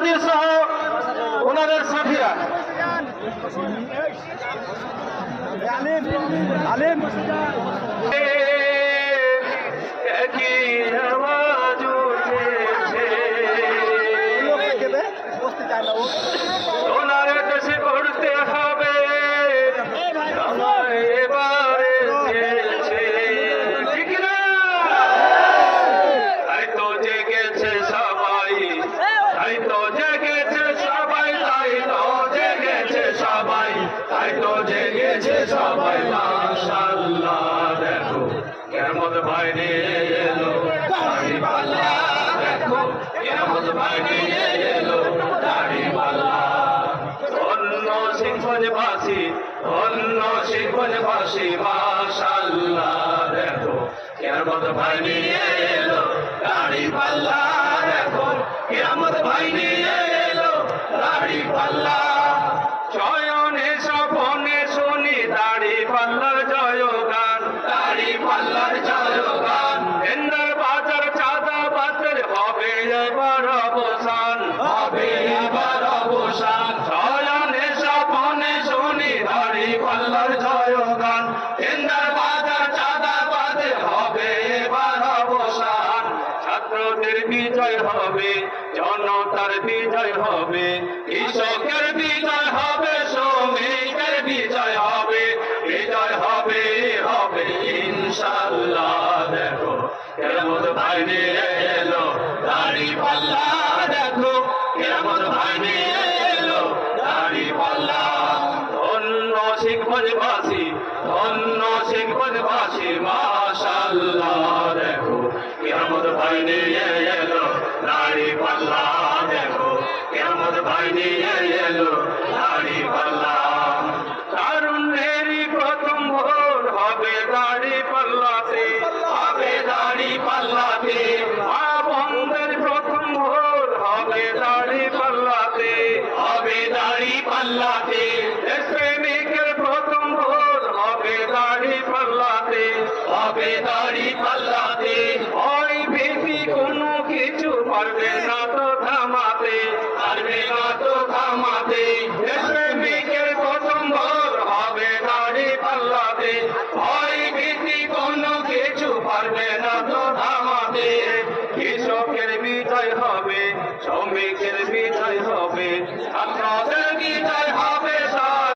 কাদির সহ ওনাদের সাথীরা। ওনার দেশে করতে হবে এবারে ঠিক না? তাই তো জেগেছে সবাই, তাই তো জেগেছে সবাই, তাই তো জেগেছে সবাই, তাই তো জেগেছে সবাই। মাশাআল্লাহ দেখো কিয়ামত ভাই নিয়ে এলো দাড়ি পাল্লা, দেখো কিয়ামত ভাই নিয়ে এলো দাড়ি পাল্লা। অন্য শিখবজবাসী, অন্য শিখবজবাসী মাশাআল্লাহ দেখো কিয়ামত ভাই নিয়ে এলো দাড়ি পাল্লা, দেখো কিয়ামত ভাই নিয়ে এলো দাড়ি পাল্লা। চয়নে স্বপনে শুনি দাড়ি পাল্লার জয়গান, দাড়ি পাল্লার জয়গান। এন্দার বাজার চাঁদা বাজার হবে এবার অবসান, হবে এবার অবসান। চয়নে স্বপনে শুনি দাড়ি পাল্লার জয়গান, এন্দার বাজার চাঁদা বাজার হবে এবার অবসান। ছাত্রদের বিজয় হবে, জনতার বিজয় হবে, কৃষকের বিজয় হবে, শ্রমিকের বিজয় হবে, বিজয় হবে হবে ইনশাআল্লাহ। দেখো কিয়ামত ভাই নিয়ে এলো দাড়ি পাল্লা, দেখো কিয়ামত ভাই নিয়ে এলো দাড়ি পাল্লা। ধন্য শিখবজবাসী, ধন্য শিখবজবাসী মাশাআল্লাহ দেখো কিয়ামত ভাই নিয়ে এলো দাড়ি পাল্লা, দেখো কিয়ামত ভাই নিয়ে এলো দাড়ি পাল্লা। তারুণ্যেরই প্রথম ভোর হবে দাড়ি পাল্লাতে, হবে দাড়ি পাল্লাতে। মা বোনদের প্রথম ভোর হবে দাড়ি পাল্লাতে, হবে দাড়ি পাল্লাতে। দেশপ্রেমিকের প্রথম ভোর হবে দাড়ি পাল্লাতে, হবে দাড়ি পাল্লাতে।